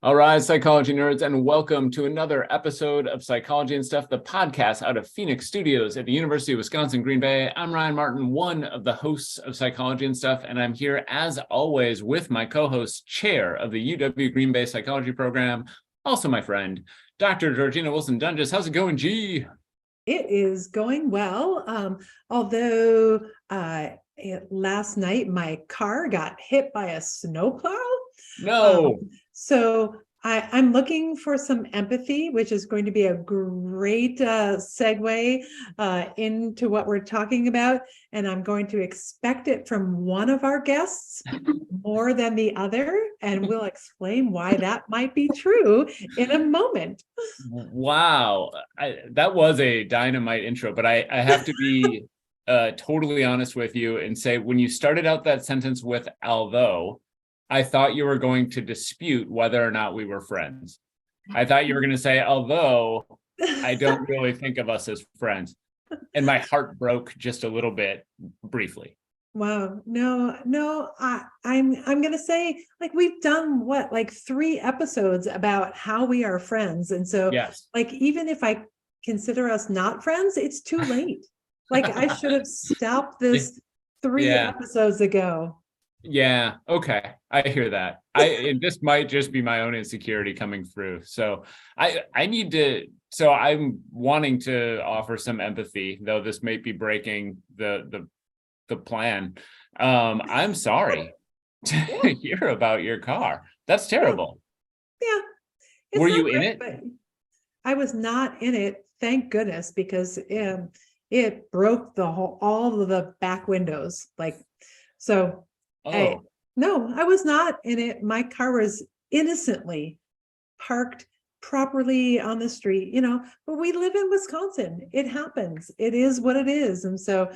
All right, psychology nerds, and welcome to another episode of Psychology and Stuff, the podcast out of Phoenix Studios at the University of Wisconsin, Green Bay. I'm Ryan Martin, one of the hosts of Psychology and Stuff, and I'm here, as always, with my co-host, chair of the UW Green Bay Psychology Program, also my friend, Dr. Georjeanna Wilson-Dunges. How's it going, G? It is going well, although last night my car got hit by a snowplow. No. So I'm looking for some empathy, which is going to be a great segue into what we're talking about. And I'm going to expect it from one of our guests more than the other. And we'll explain why that might be true in a moment. Wow. That was a dynamite intro, but I have to be totally honest with you and say, when you started out that sentence with although, I thought you were going to dispute whether or not we were friends. I thought you were going to say, although I don't really think of us as friends. And my heart broke just a little bit briefly. Wow. No, I'm going to say, like, we've done like 3 episodes about how we are friends. And so yes, like, even if I consider us not friends, it's too late. Like, I should have stopped this 3 episodes ago. Yeah. Okay. I hear that. And this might just be my own insecurity coming through. So I need to, so I'm wanting to offer some empathy, though this may be breaking the plan. I'm sorry to hear about your car. That's terrible. Yeah. Were you in it? But I was not in it. Thank goodness, because it broke all of the back windows. So. No, I was not in it. My car was innocently parked properly on the street, but we live in Wisconsin. It happens. It is what it is. And so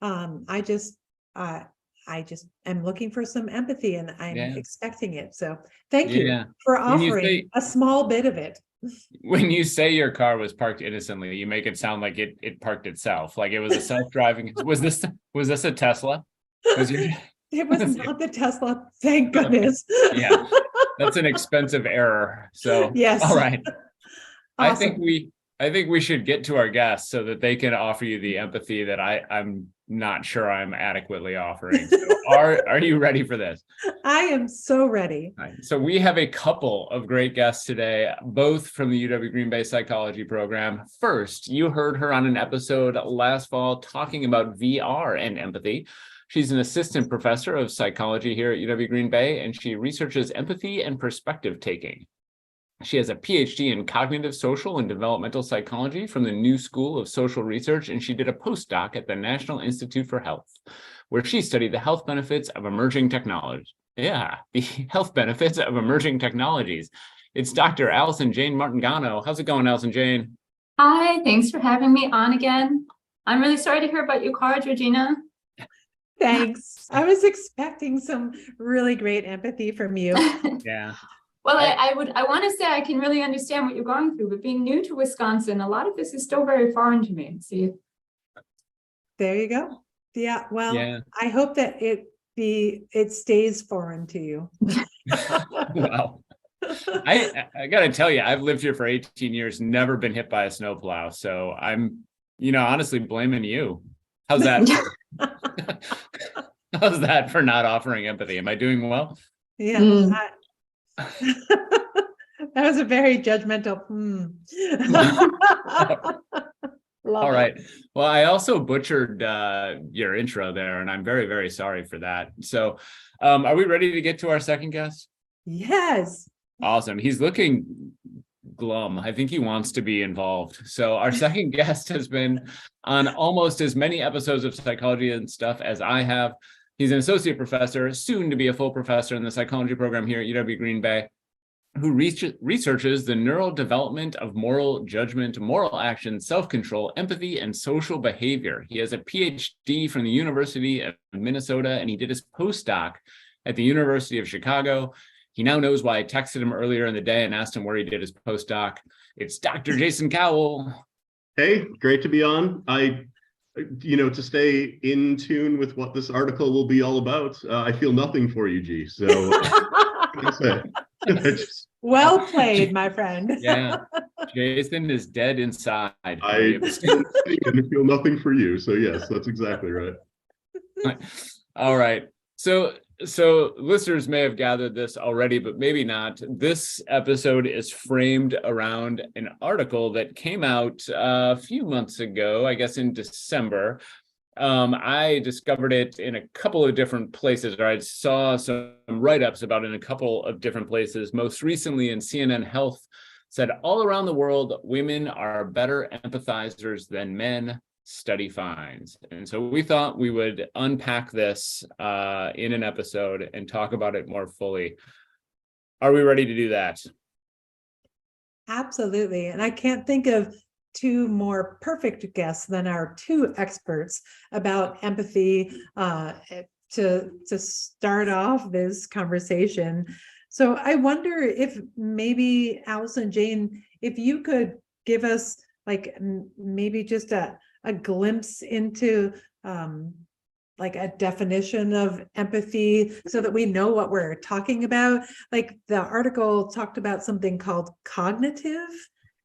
I just am looking for some empathy, and I'm expecting it. So thank you for offering a small bit of it. When you say your car was parked innocently, you make it sound like it parked itself, like it was a self-driving. Was this a Tesla? It was not the Tesla, thank goodness. Yeah, that's an expensive error. So yes. All right. Awesome. I think we should get to our guests so that they can offer you the empathy that I'm not sure I'm adequately offering. So are you ready for this? I am so ready. Right. So we have a couple of great guests today, both from the UW Green Bay Psychology Program. First, you heard her on an episode last fall talking about VR and empathy. She's an assistant professor of psychology here at UW Green Bay, and she researches empathy and perspective taking. She has a PhD in cognitive, social, and developmental psychology from the New School of Social Research, and she did a postdoc at the National Institute for Health, where she studied the health benefits of emerging technologies. Yeah, the health benefits of emerging technologies. It's Dr. Alison Jane Martingano. How's it going, Alison Jane? Hi, thanks for having me on again. I'm really sorry to hear about your car, Georjeanna. Thanks. I was expecting some really great empathy from you. Yeah. Well, I want to say I can really understand what you're going through, but being new to Wisconsin, a lot of this is still very foreign to me. See, there you go. Yeah. Well, I hope that it stays foreign to you. Wow. I got to tell you, I've lived here for 18 years, never been hit by a snowplow. So I'm, honestly blaming you. How's that? How's that for not offering empathy? Am I doing well? Yeah. That was a very judgmental. All right. Well, I also butchered your intro there, and I'm very, very sorry for that. So are we ready to get to our second guest? Yes. Awesome. He's looking glum. I think he wants to be involved. So our second guest has been on almost as many episodes of Psychology and Stuff as I have. He's an associate professor, soon to be a full professor in the psychology program here at UW Green Bay, who researches the neural development of moral judgment, moral action, self-control, empathy, and social behavior. He has a PhD from the University of Minnesota, and he did his postdoc at the University of Chicago. He now knows why I texted him earlier in the day and asked him where he did his postdoc. It's Dr. Jason Cowell. Hey, great to be on. To stay in tune with what this article will be all about, I feel nothing for you, G. So Well played, my friend. Yeah, Jason is dead inside. I still see and feel nothing for you. So yes, that's exactly right. All right. So listeners may have gathered this already, but maybe not. This episode is framed around an article that came out a few months ago, I guess in December. I discovered it in a couple of different places, or I saw some write-ups about it in a couple of different places. Most recently in CNN Health, said all around the world, women are better empathizers than men, study finds. And so we thought we would unpack this in an episode and talk about it more fully. Are we ready to do that? Absolutely. And I can't think of two more perfect guests than our two experts about empathy to start off this conversation. So I wonder if maybe Alison, Jane, if you could give us like maybe just a glimpse into like a definition of empathy so that we know what we're talking about. Like the article talked about something called cognitive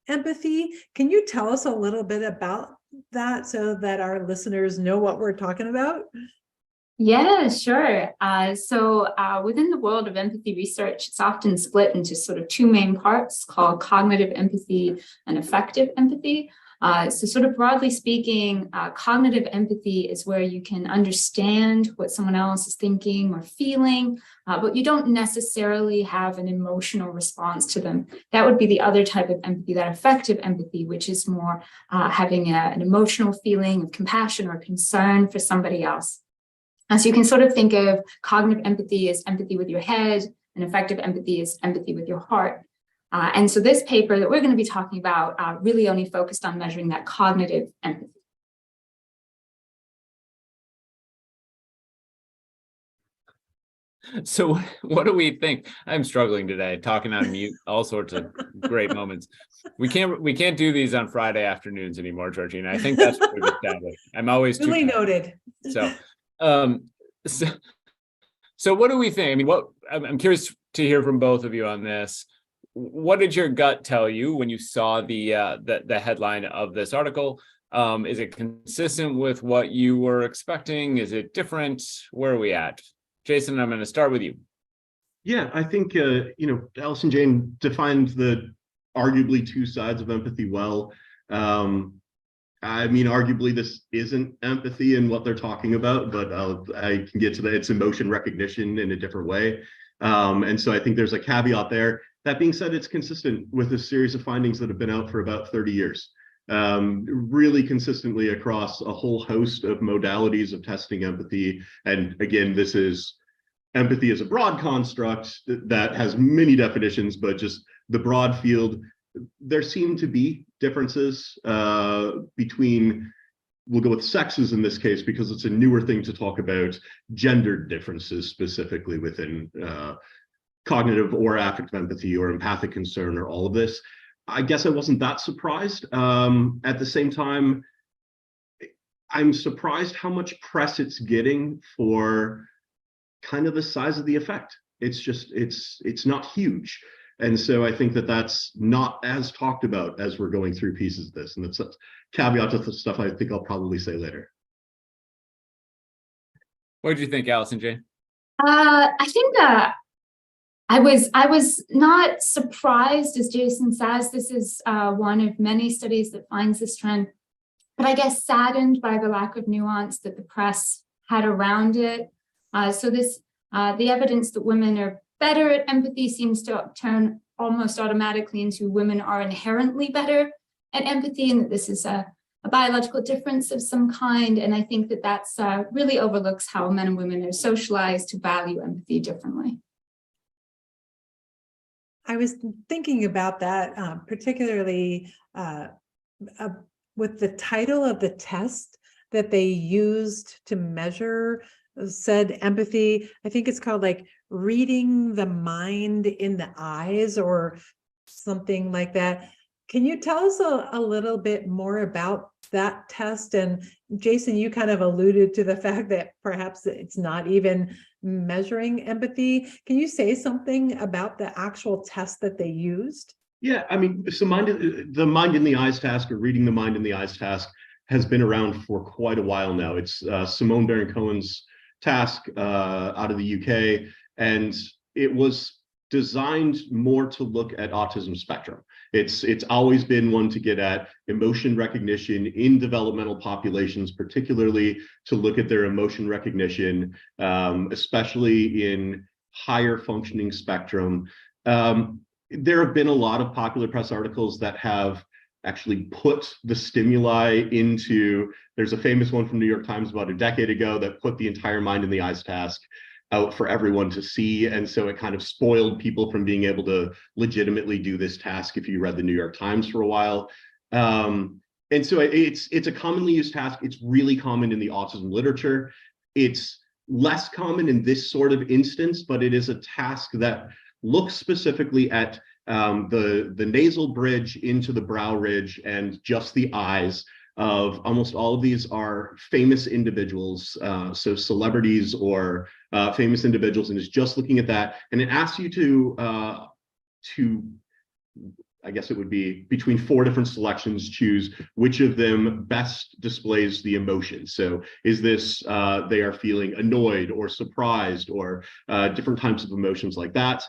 empathy. Can you tell us a little bit about that so that our listeners know what we're talking about? Yeah, sure. So within the world of empathy research, it's often split into sort of two main parts called cognitive empathy and affective empathy. So sort of broadly speaking, cognitive empathy is where you can understand what someone else is thinking or feeling, but you don't necessarily have an emotional response to them. That would be the other type of empathy, that affective empathy, which is more having an emotional feeling of compassion or concern for somebody else. So you can sort of think of cognitive empathy as empathy with your head, and affective empathy is empathy with your heart. And so this paper that we're going to be talking about really only focused on measuring that cognitive empathy. So what do we think? I'm struggling today, talking on mute, all sorts of great moments. We can't do these on Friday afternoons anymore, Georjeanna. I think that's what we've established. I'm always Really noted. So what do we think? I mean, I'm curious to hear from both of you on this. What did your gut tell you when you saw the headline of this article? Is it consistent with what you were expecting? Is it different? Where are we at? Jason, I'm going to start with you. Yeah, I think Alison Jane defined the arguably two sides of empathy well. I mean, arguably this isn't empathy in what they're talking about, but I can get to that. It's emotion recognition in a different way. And so I think there's a caveat there. That being said, it's consistent with a series of findings that have been out for about 30 years, really consistently across a whole host of modalities of testing empathy. And again, this is empathy as a broad construct that has many definitions, but just the broad field. There seem to be differences between, we'll go with sexes in this case because it's a newer thing to talk about, gendered differences specifically within cognitive or affective empathy or empathic concern or all of this. I guess I wasn't that surprised. At the same time, I'm surprised how much press it's getting for kind of the size of the effect. It's just, it's not huge. And so I think that that's not as talked about as we're going through pieces of this. And that's a caveat to the stuff I think I'll probably say later. What did you think, Alison Jane? I think I was not surprised, as Jason says. This is one of many studies that finds this trend, but I guess saddened by the lack of nuance that the press had around it. So the evidence that women are better at empathy seems to turn almost automatically into women are inherently better at empathy, and that this is a biological difference of some kind. And I think that that's really overlooks how men and women are socialized to value empathy differently. I was thinking about that, particularly with the title of the test that they used to measure said empathy. I think it's called like reading the mind in the eyes or something like that. Can you tell us a little bit more about that test? And Jason, you kind of alluded to the fact that perhaps it's not even measuring empathy. Can you say something about the actual test that they used? Yeah, I mean, so the mind in the eyes task, or reading the mind in the eyes task, has been around for quite a while now. It's Simone Baron-Cohen's task out of the UK, and it was designed more to look at autism spectrum. It's always been one to get at emotion recognition in developmental populations, particularly to look at their emotion recognition, especially in higher functioning spectrum. There have been a lot of popular press articles that have actually put the stimuli into, there's a famous one from New York Times about a decade ago that put the entire mind in the eyes task out for everyone to see. And so it kind of spoiled people from being able to legitimately do this task if you read the New York Times for a while. And so it's a commonly used task. It's really common in the autism literature. It's less common in this sort of instance, but it is a task that looks specifically at the nasal bridge into the brow ridge and just the eyes of almost all of these are famous individuals, so celebrities or famous individuals, and is just looking at that. And it asks you to, I guess it would be between 4 different selections, choose which of them best displays the emotion. So is this they are feeling annoyed or surprised or different types of emotions like that.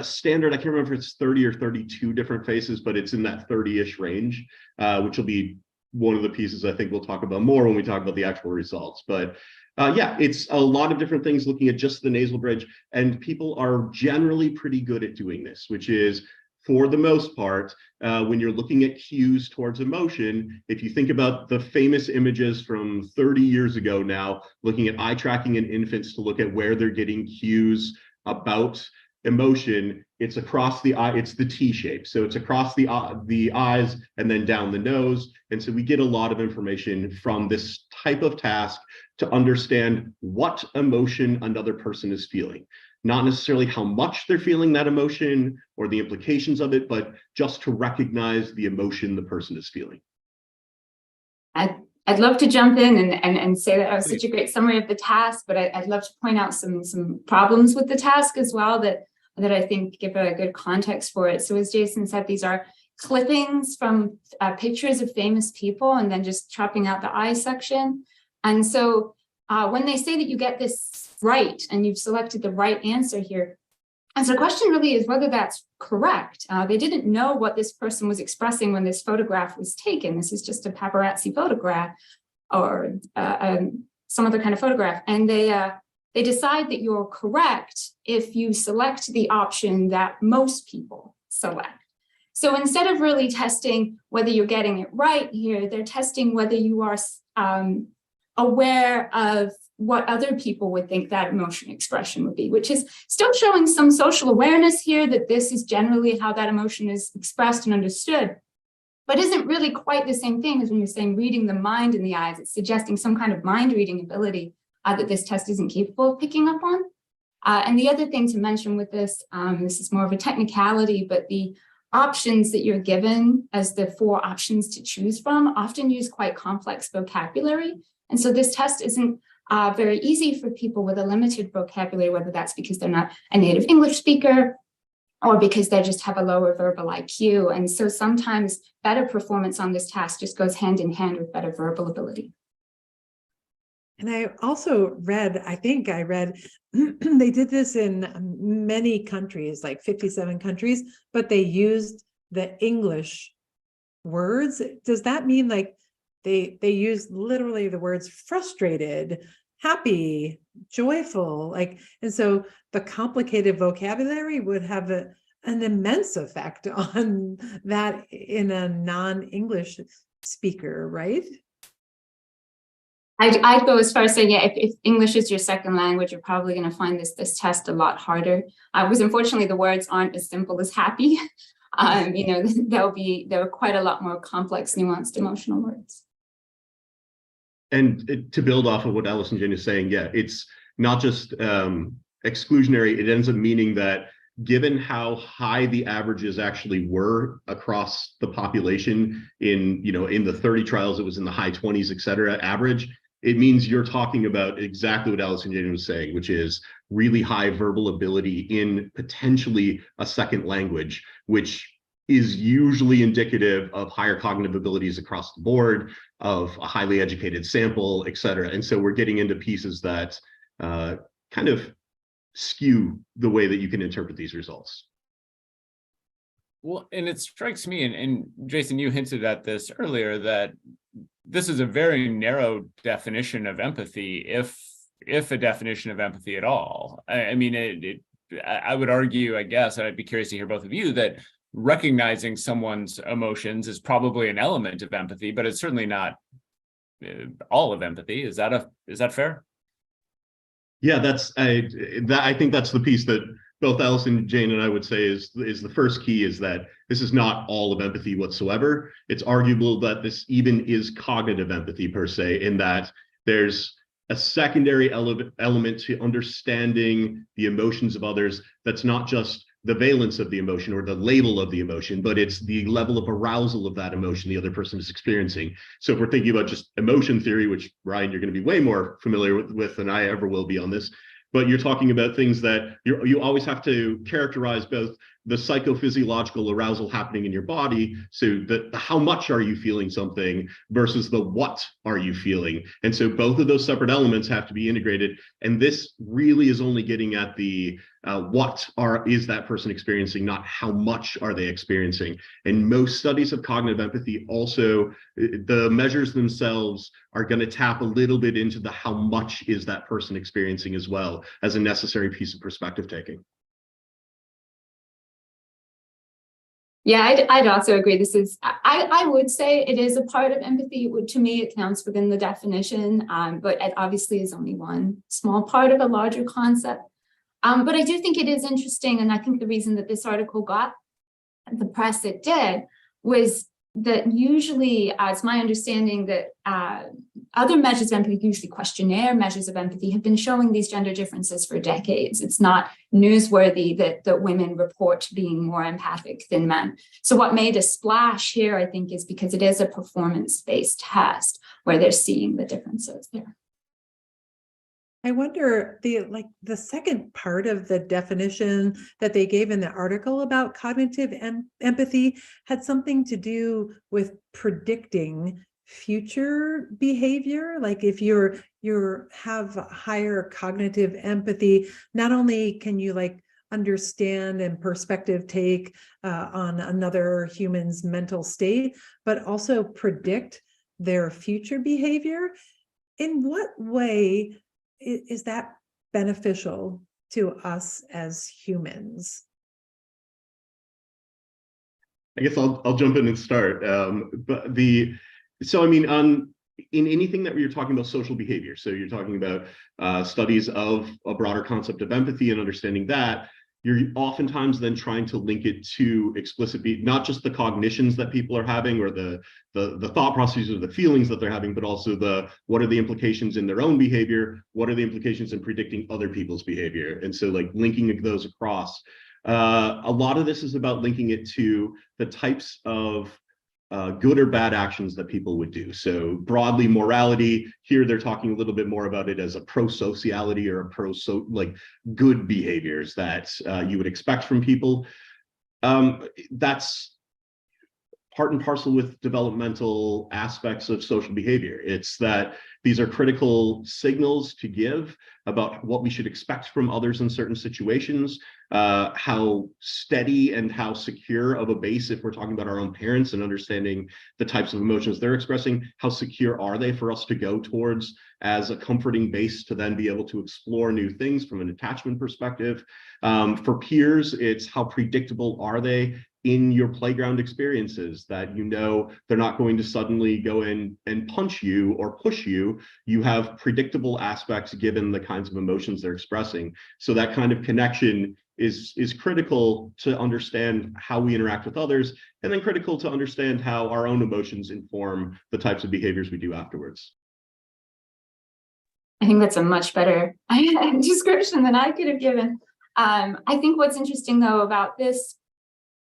Standard, I can't remember if it's 30 or 32 different faces, but it's in that 30-ish range, which will be one of the pieces I think we'll talk about more when we talk about the actual results. But yeah, it's a lot of different things looking at just the nasal bridge, and people are generally pretty good at doing this, which is, for the most part, when you're looking at cues towards emotion, if you think about the famous images from 30 years ago now, looking at eye tracking in infants to look at where they're getting cues about emotion, it's across the eye, it's the T shape. So it's across the eyes and then down the nose. And so we get a lot of information from this type of task to understand what emotion another person is feeling. Not necessarily how much they're feeling that emotion or the implications of it, but just to recognize the emotion the person is feeling. I'd love to jump in and say that was such a great summary of the task, but I'd love to point out some problems with the task as well that I think give a good context for it. So as Jason said, these are clippings from pictures of famous people and then just chopping out the eye section. And so when they say that you get this right and you've selected the right answer here, and so the question really is whether that's correct. They didn't know what this person was expressing when this photograph was taken. This is just a paparazzi photograph or some other kind of photograph. And they decide that you're correct if you select the option that most people select. So instead of really testing whether you're getting it right here, they're testing whether you are aware of what other people would think that emotion expression would be, which is still showing some social awareness here that this is generally how that emotion is expressed and understood, but isn't really quite the same thing as when you're saying reading the mind in the eyes. It's suggesting some kind of mind reading ability that this test isn't capable of picking up on. And the other thing to mention with this, this is more of a technicality, but the options that you're given as the 4 options to choose from often use quite complex vocabulary. And so this test isn't very easy for people with a limited vocabulary, whether that's because they're not a native English speaker or because they just have a lower verbal IQ. And so sometimes better performance on this task just goes hand in hand with better verbal ability. And I also read, I think I read, they did this in many countries, like 57 countries, but they used the English words. Does that mean like they used literally the words frustrated, happy, joyful, like, and so the complicated vocabulary would have an immense effect on that in a non-English speaker, right? I'd go as far as saying, yeah, if English is your second language, you're probably going to find this test a lot harder. Because unfortunately, the words aren't as simple as happy. You know, there are quite a lot more complex, nuanced emotional words. And to build off of what Alison Jane is saying, yeah, it's not just exclusionary. It ends up meaning that given how high the averages actually were across the population in the 30 trials, it was in the high 20s, et cetera, average, it means you're talking about exactly what Alison Jane was saying, which is really high verbal ability in potentially a second language, which is usually indicative of higher cognitive abilities across the board, of a highly educated sample, et cetera. And so we're getting into pieces that kind of skew the way that you can interpret these results. Well, and it strikes me, and Jason, you hinted at this earlier, that this is a very narrow definition of empathy, if a definition of empathy at all. I mean, I would argue, I guess, and I'd be curious to hear both of you, that recognizing someone's emotions is probably an element of empathy, but it's certainly not all of empathy. Is that fair? Yeah, I think that's the piece that both Alison, Jane, and I would say is the first key, is that this is not all of empathy whatsoever. It's arguable that this even is cognitive empathy per se, in that there's a secondary element to understanding the emotions of others that's not just the valence of the emotion or the label of the emotion, but it's the level of arousal of that emotion the other person is experiencing. So if we're thinking about just emotion theory, which, Ryan, you're going to be way more familiar with than I ever will be on this, but you're talking about things that you always have to characterize both the psychophysiological arousal happening in your body, so that the how much are you feeling something versus the what are you feeling. And so both of those separate elements have to be integrated. And this really is only getting at the what is that person experiencing, not how much are they experiencing. And most studies of cognitive empathy also, the measures themselves are going to tap a little bit into the how much is that person experiencing as well, as a necessary piece of perspective taking. Yeah, I'd also agree. I would say it is a part of empathy. To me, it counts within the definition, but it obviously is only one small part of a larger concept. But I do think it is interesting, and I think the reason that this article got the press it did was that usually, it's my understanding that other measures of empathy, usually questionnaire measures of empathy, have been showing these gender differences for decades. It's not newsworthy that women report being more empathic than men. So what made a splash here, I think, is because it is a performance-based test where they're seeing the differences there. I wonder, the second part of the definition that they gave in the article about cognitive empathy had something to do with predicting future behavior. Like if you have higher cognitive empathy, not only can you understand and perspective take on another human's mental state, but also predict their future behavior. In what way is that beneficial to us as humans? I guess I'll jump in and start. In anything that you're talking about social behavior, so you're talking about studies of a broader concept of empathy and understanding that, you're oftentimes then trying to link it to not just the cognitions that people are having, or the thought processes or the feelings that they're having, but also what are the implications in their own behavior, what are the implications in predicting other people's behavior. And so linking those across. A lot of this is about linking it to the types of good or bad actions that people would do. So broadly, morality, here they're talking a little bit more about it as a pro-sociality or good behaviors that you would expect from people. That's part and parcel with developmental aspects of social behavior. It's that these are critical signals to give about what we should expect from others in certain situations, how steady and how secure of a base, if we're talking about our own parents and understanding the types of emotions they're expressing, how secure are they for us to go towards as a comforting base to then be able to explore new things from an attachment perspective. For peers, it's how predictable are they in your playground experiences, that they're not going to suddenly go in and punch you or push you. You have predictable aspects given the kinds of emotions they're expressing. So that kind of connection is critical to understand how we interact with others, and then critical to understand how our own emotions inform the types of behaviors we do afterwards. I think that's a much better description than I could have given. I think what's interesting, though, about this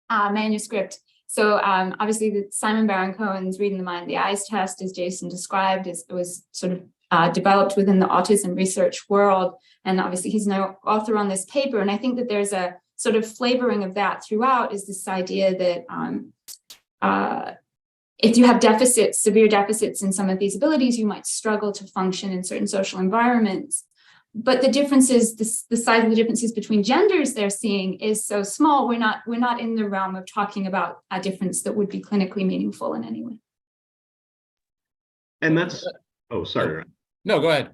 manuscript, so obviously Simon Baron-Cohen's Reading the Mind, the Eyes test, as Jason described, it was sort of developed within the autism research world. And obviously he's now author on this paper. And I think that there's a sort of flavoring of that throughout, is this idea that if you have deficits, severe deficits in some of these abilities, you might struggle to function in certain social environments. But the differences, the size of the differences between genders they're seeing is so small. We're not in the realm of talking about a difference that would be clinically meaningful in any way. And that's, oh, sorry, Ryan. No, go ahead.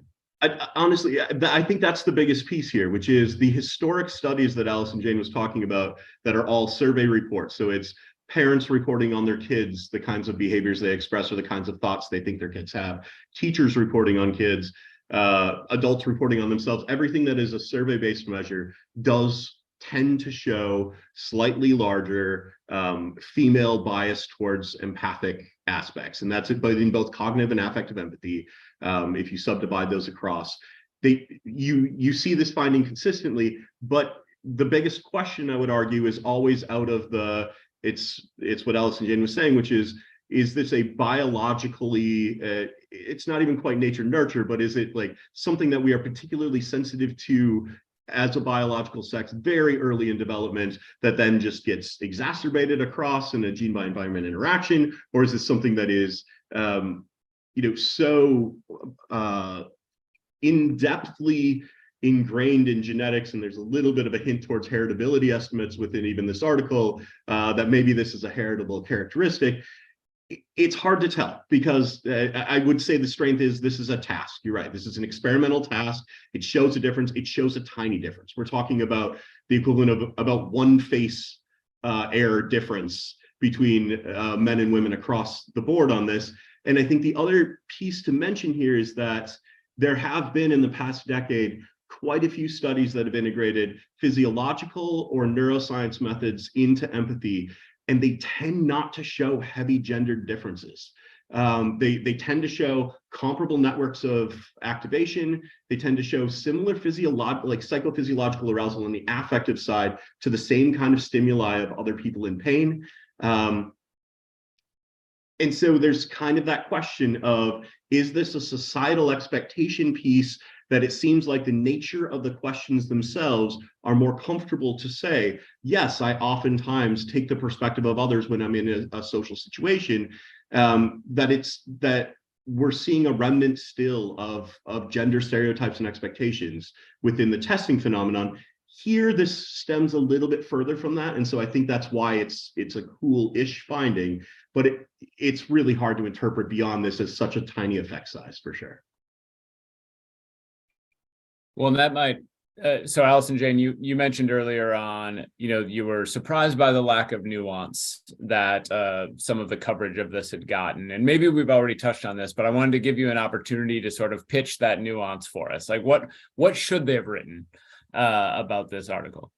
Honestly, I think that's the biggest piece here, which is the historic studies that Alison Jane was talking about that are all survey reports. So it's parents reporting on their kids, the kinds of behaviors they express or the kinds of thoughts they think their kids have, teachers reporting on kids, adults reporting on themselves. Everything that is a survey-based measure does tend to show slightly larger female bias towards empathic aspects. And that's in both cognitive and affective empathy. If you subdivide those across, you see this finding consistently, but the biggest question, I would argue, is always out of the, it's what Alison Jane was saying, which is this a biologically, it's not even quite nature nurture, but is it like something that we are particularly sensitive to as a biological sex very early in development that then just gets exacerbated across in a gene by environment interaction? Or is this something that is so in-depthly ingrained in genetics, and there's a little bit of a hint towards heritability estimates within even this article, that maybe this is a heritable characteristic? It's hard to tell, because I would say the strength is this is a task. You're right. This is an experimental task. It shows a difference. It shows a tiny difference. We're talking about the equivalent of about one face error difference between men and women across the board on this. And I think the other piece to mention here is that there have been in the past decade quite a few studies that have integrated physiological or neuroscience methods into empathy, and they tend not to show heavy gendered differences. They tend to show comparable networks of activation. They tend to show similar psychophysiological arousal on the affective side to the same kind of stimuli of other people in pain. And so there's kind of that question of, is this a societal expectation piece that it seems like the nature of the questions themselves are more comfortable to say, yes, I oftentimes take the perspective of others when I'm in a social situation, that we're seeing a remnant still of gender stereotypes and expectations within the testing phenomenon. Here, this stems a little bit further from that. And so I think that's why it's a cool-ish finding, but it's really hard to interpret beyond this as such a tiny effect size, for sure. Well, and that might, so Alison Jane, you mentioned earlier on, you were surprised by the lack of nuance that some of the coverage of this had gotten. And maybe we've already touched on this, but I wanted to give you an opportunity to sort of pitch that nuance for us. Like what should they have written about this article?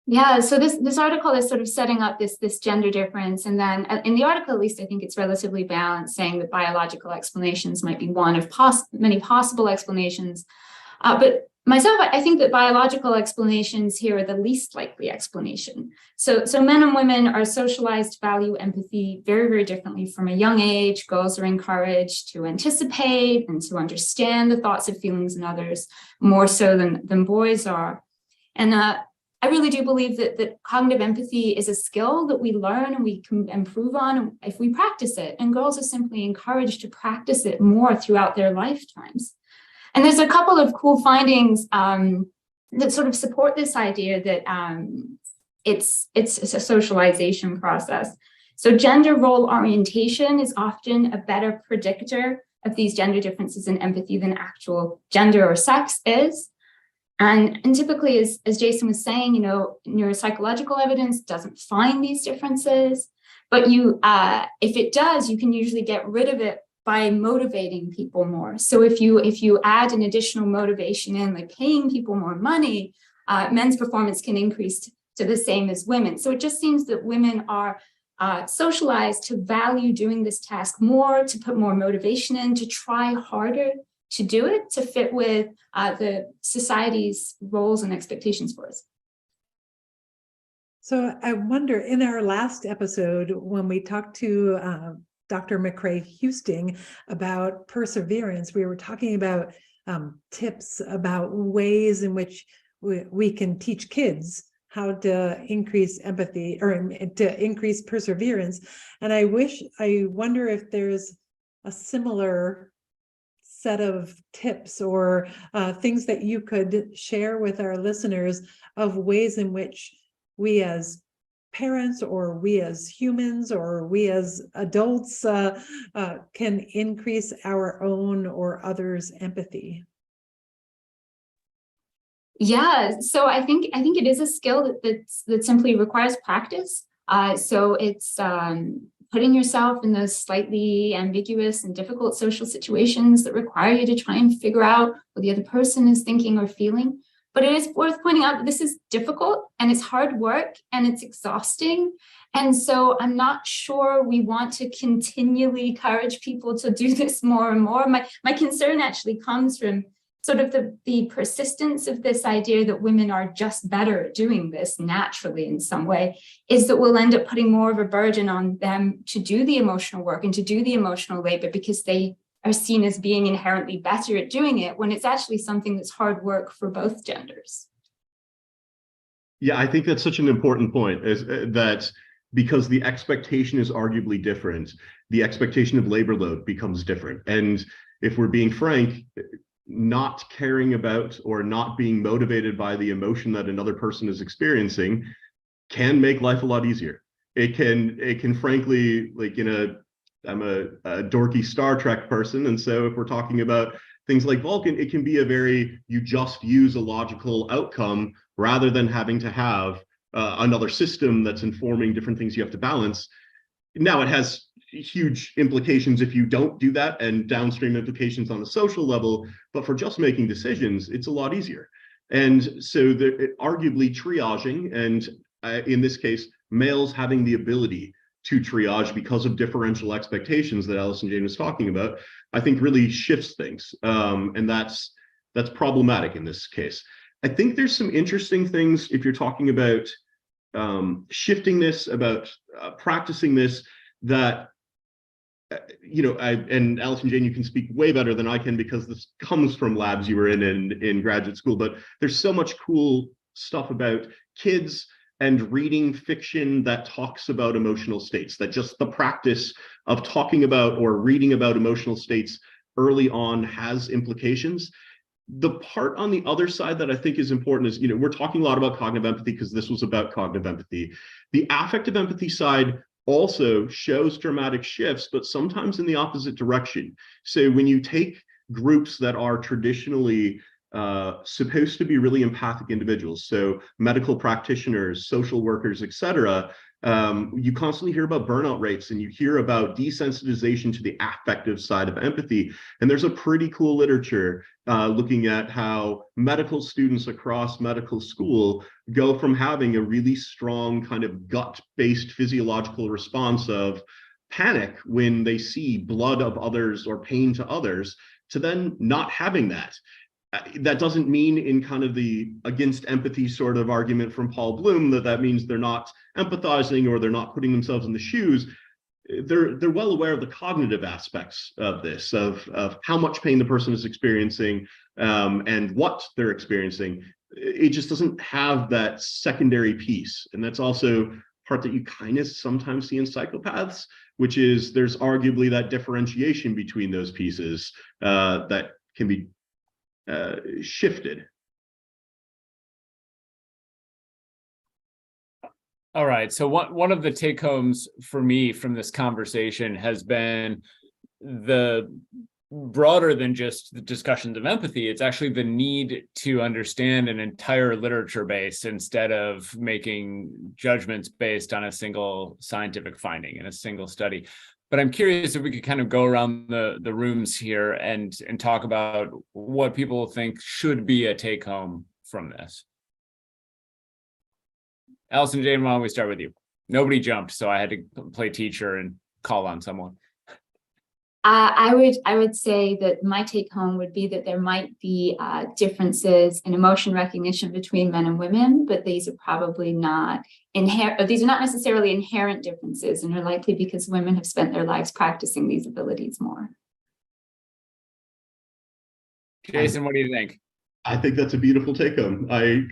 Yeah, so this article is sort of setting up this gender difference. And then in the article, at least, I think it's relatively balanced, saying that biological explanations might be one of many possible explanations. But myself, I think that biological explanations here are the least likely explanation. So men and women are socialized to value empathy very, very differently from a young age. Girls are encouraged to anticipate and to understand the thoughts and feelings in others more so than boys are. And I really do believe that cognitive empathy is a skill that we learn and we can improve on if we practice it. And girls are simply encouraged to practice it more throughout their lifetimes. And there's a couple of cool findings that sort of support this idea that it's a socialization process. So gender role orientation is often a better predictor of these gender differences in empathy than actual gender or sex is. And typically, as Jason was saying, neuropsychological evidence doesn't find these differences, but if it does, you can usually get rid of it by motivating people more. So if you add an additional motivation in, like paying people more money, men's performance can increase to the same as women. So it just seems that women are socialized to value doing this task more, to put more motivation in, to try harder to do it to fit with the society's roles and expectations for us. So I wonder, in our last episode, when we talked to Dr. McCrae Houston about perseverance, we were talking about tips about ways in which we can teach kids how to increase empathy or to increase perseverance. And I wonder if there's a similar set of tips or things that you could share with our listeners of ways in which we as parents or we as humans or we as adults can increase our own or others' empathy. Yeah, so I think it is a skill that simply requires practice. So it's putting yourself in those slightly ambiguous and difficult social situations that require you to try and figure out what the other person is thinking or feeling. But it is worth pointing out that this is difficult and it's hard work and it's exhausting. And so I'm not sure we want to continually encourage people to do this more and more. My concern actually comes from sort of the persistence of this idea that women are just better at doing this naturally in some way, is that we'll end up putting more of a burden on them to do the emotional work and to do the emotional labor because they are seen as being inherently better at doing it, when it's actually something that's hard work for both genders. Yeah, I think that's such an important point, is that because the expectation is arguably different, the expectation of labor load becomes different. And if we're being frank, not caring about or not being motivated by the emotion that another person is experiencing can make life a lot easier. It can frankly, like, I'm a dorky Star Trek person, and so if we're talking about things like Vulcan, it can be you just use a logical outcome rather than having to have another system that's informing different things you have to balance. Now, it has huge implications if you don't do that, and downstream implications on the social level, but for just making decisions, it's a lot easier. And so arguably triaging, and in this case, males having the ability to triage because of differential expectations that Alison Jane was talking about, I think really shifts things. And that's problematic in this case. I think there's some interesting things if you're talking about shifting this, about practicing this, that and Alison Jane, you can speak way better than I can because this comes from labs you were in graduate school, but there's so much cool stuff about kids and reading fiction that talks about emotional states, that just the practice of talking about or reading about emotional states early on has implications. The part on the other side that I think is important is, we're talking a lot about cognitive empathy because this was about cognitive empathy. The affective empathy side also shows dramatic shifts, but sometimes in the opposite direction. So when you take groups that are traditionally supposed to be really empathic individuals, so medical practitioners, social workers, etc., you constantly hear about burnout rates and you hear about desensitization to the affective side of empathy. And there's a pretty cool literature looking at how medical students across medical school go from having a really strong kind of gut-based physiological response of panic when they see blood of others or pain to others, to then not having that. That doesn't mean, in kind of the against empathy sort of argument from Paul Bloom, that means they're not empathizing or they're not putting themselves in the shoes. They're well aware of the cognitive aspects of this, of how much pain the person is experiencing and what they're experiencing. It just doesn't have that secondary piece. And that's also part that you kind of sometimes see in psychopaths, which is there's arguably that differentiation between those pieces that can be shifted. All right. So one of the take homes for me from this conversation has been the broader than just the discussions of empathy. It's actually the need to understand an entire literature base instead of making judgments based on a single scientific finding in a single study. But I'm curious if we could kind of go around the rooms here and talk about what people think should be a take home from this. Alison Jane, why don't we start with you? Nobody jumped, so I had to play teacher and call on someone. I would say that my take home would be that there might be differences in emotion recognition between men and women, but these are probably not inherent. These are not necessarily inherent differences, and are likely because women have spent their lives practicing these abilities more. Jason, what do you think? I think that's a beautiful take home. I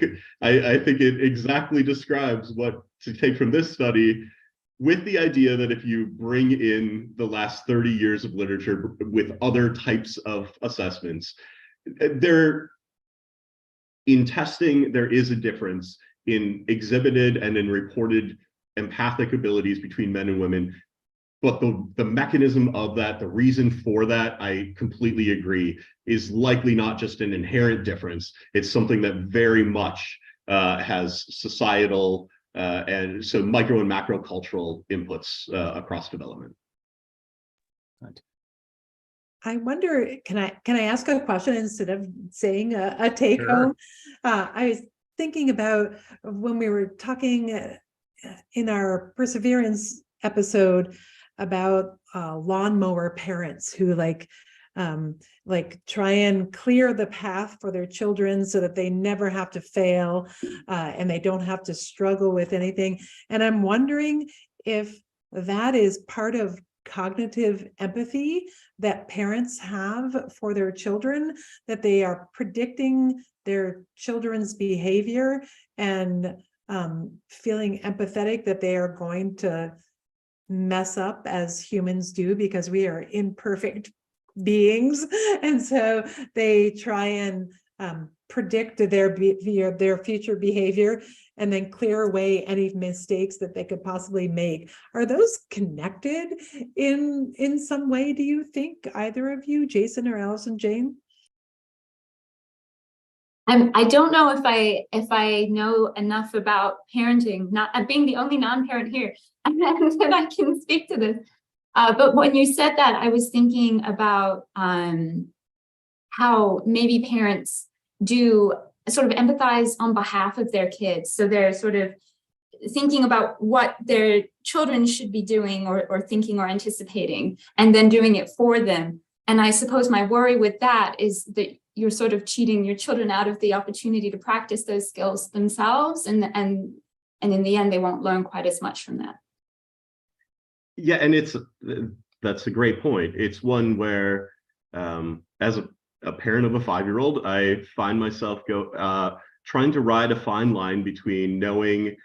think it exactly describes what to take from this study, with the idea that if you bring in the last 30 years of literature with other types of assessments, in testing, there is a difference in exhibited and in reported empathic abilities between men and women. But the mechanism of that, the reason for that, I completely agree, is likely not just an inherent difference. It's something that very much has societal and so micro and macro cultural inputs across development. I wonder, can I ask a question instead of saying a take home? I was thinking about when we were talking in our perseverance episode about lawnmower parents who like try and clear the path for their children so that they never have to fail and they don't have to struggle with anything. And I'm wondering if that is part of cognitive empathy that parents have for their children, that they are predicting their children's behavior and feeling empathetic that they are going to mess up as humans do, because we are imperfect beings, and so they try and predict their future behavior and then clear away any mistakes that they could possibly make. Are those connected in some way, do you think, either of you, Jason or Alison Jane? I don't know if I know enough about parenting, not being the only non-parent here, that I can speak to this. But when you said that, I was thinking about how maybe parents do sort of empathize on behalf of their kids. So they're sort of thinking about what their children should be doing or thinking or anticipating, and then doing it for them. And I suppose my worry with that is that you're sort of cheating your children out of the opportunity to practice those skills themselves, and in the end, they won't learn quite as much from that. Yeah, and that's a great point. It's one where, as a parent of a 5-year-old, I find myself trying to ride a fine line between knowing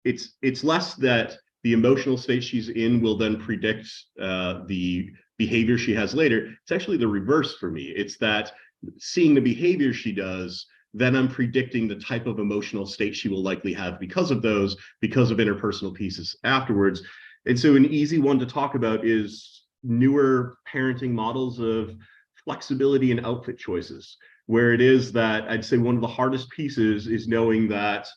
it's less that the emotional state she's in will then predict the behavior she has later. It's actually the reverse for me. It's that seeing the behavior she does, then I'm predicting the type of emotional state she will likely have because of interpersonal pieces afterwards. And so an easy one to talk about is newer parenting models of flexibility and outfit choices, where it is that I'd say one of the hardest pieces is knowing that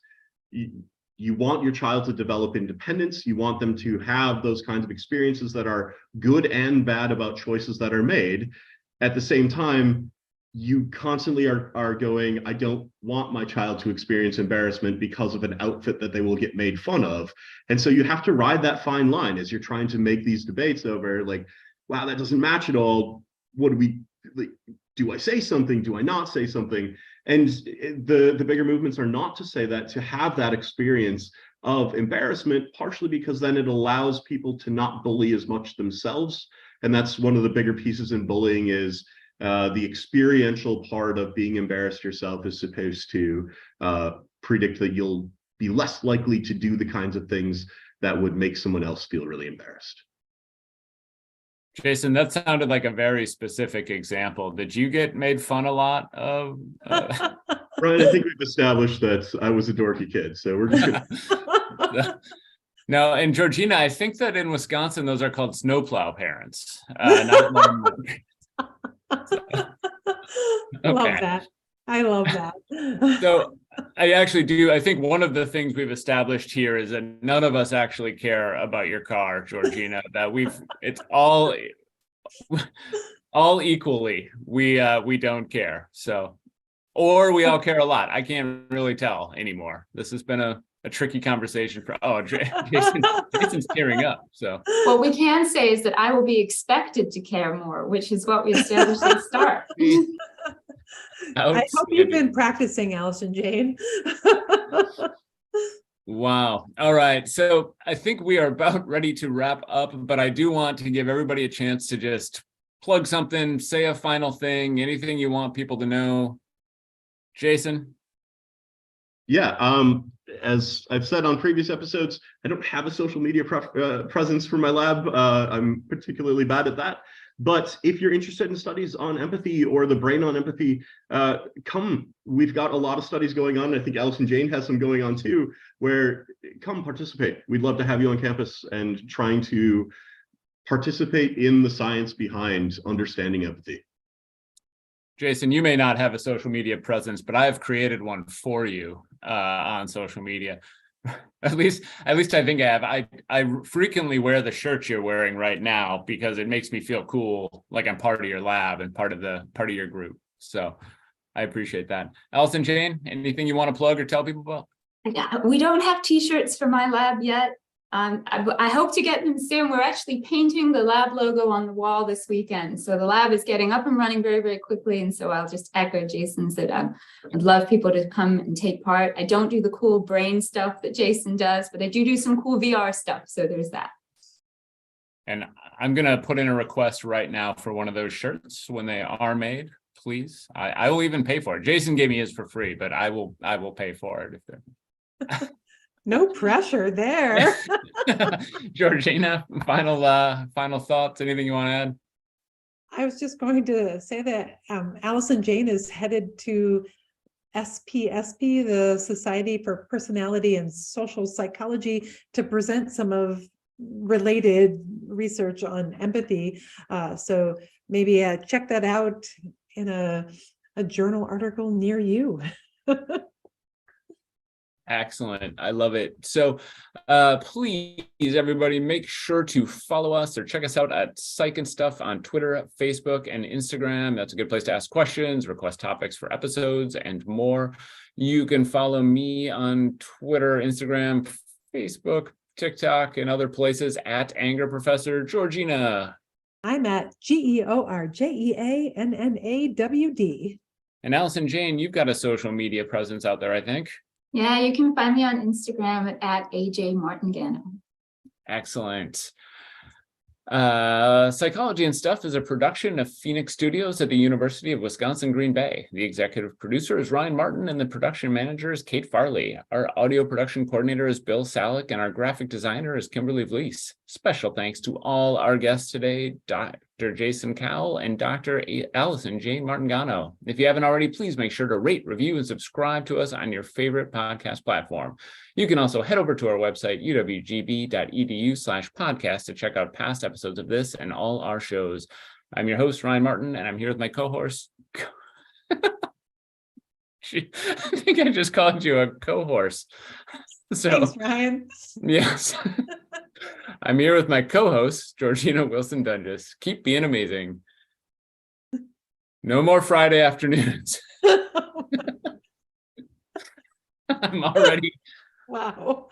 you want your child to develop independence. You want them to have those kinds of experiences that are good and bad about choices that are made. At the same time, you constantly are going, I don't want my child to experience embarrassment because of an outfit that they will get made fun of. And so you have to ride that fine line as you're trying to make these debates over, like, wow, that doesn't match at all. What do we, like, do I say something? Do I not say something? And the bigger movements are not to say that, to have that experience of embarrassment, partially because then it allows people to not bully as much themselves. And that's one of the bigger pieces in bullying is the experiential part of being embarrassed yourself is supposed to predict that you'll be less likely to do the kinds of things that would make someone else feel really embarrassed. Jason, that sounded like a very specific example. Did you get made fun a lot of? Ryan, I think we've established that I was a dorky kid, so we're just gonna... No, and Georjeanna, I think that in Wisconsin, those are called snowplow parents. Love that. I love that. So I actually do. I think one of the things we've established here is that none of us actually care about your car, Georjeanna, that it's all equally. We don't care. So, or we all care a lot. I can't really tell anymore. This has been a tricky conversation for, Jason's tearing up. So what we can say is that I will be expected to care more, which is what we established at the start. I hope you've been practicing, Alison Jane. Wow. All right. So I think we are about ready to wrap up, but I do want to give everybody a chance to just plug something, say a final thing, anything you want people to know. Jason? Yeah, as I've said on previous episodes, I don't have a social media presence for my lab. I'm particularly bad at that. But if you're interested in studies on empathy or the brain on empathy, come. We've got a lot of studies going on. I think Alison Jane has some going on too, where come participate. We'd love to have you on campus and trying to participate in the science behind understanding empathy. Jason, you may not have a social media presence, but I've created one for you on social media. At least I think I have. I frequently wear the shirt you're wearing right now because it makes me feel cool, like I'm part of your lab and part of your group. So I appreciate that. Alison Jane, anything you want to plug or tell people about? Yeah, we don't have t-shirts for my lab yet. I hope to get them soon. We're actually painting the lab logo on the wall this weekend. So the lab is getting up and running very, very quickly. And so I'll just echo Jason's that I'd love people to come and take part. I don't do the cool brain stuff that Jason does, but I do some cool VR stuff. So there's that. And I'm going to put in a request right now for one of those shirts when they are made, please. I will even pay for it. Jason gave me his for free, but I will pay for it if they're no pressure there. Georjeanna, final thoughts, anything you want to add? I was just going to say that Alison Jane is headed to SPSP, the Society for Personality and Social Psychology, to present some of related research on empathy. So maybe check that out in a journal article near you. Excellent. I love it. So please, everybody, make sure to follow us or check us out at Psych and Stuff on Twitter, Facebook, and Instagram. That's a good place to ask questions, request topics for episodes, and more. You can follow me on Twitter, Instagram, Facebook, TikTok, and other places at Anger Professor. Georjeanna. I'm at GeorjeannAWD. And Alison Jane, you've got a social media presence out there, I think. Yeah, you can find me on Instagram at AJ Martingano. Excellent. Psychology and Stuff is a production of Phoenix Studios at the University of Wisconsin-Green Bay. The executive producer is Ryan Martin, and the production manager is Kate Farley. Our audio production coordinator is Bill Salick, and our graphic designer is Kimberly Vlies. Special thanks to all our guests today, Dr. Jason Cowell and Dr. Alison Jane Martingano. If you haven't already, please make sure to rate, review, and subscribe to us on your favorite podcast platform. You can also head over to our website, uwgb.edu/podcast, to check out past episodes of this and all our shows. I'm your host, Ryan Martin, and I'm here with my co-host. I think I just called you a co-horse. So, thanks, Ryan. Yes. I'm here with my co-host, Georjeanna Wilson Dunges. Keep being amazing. No more Friday afternoons. I'm already. Wow.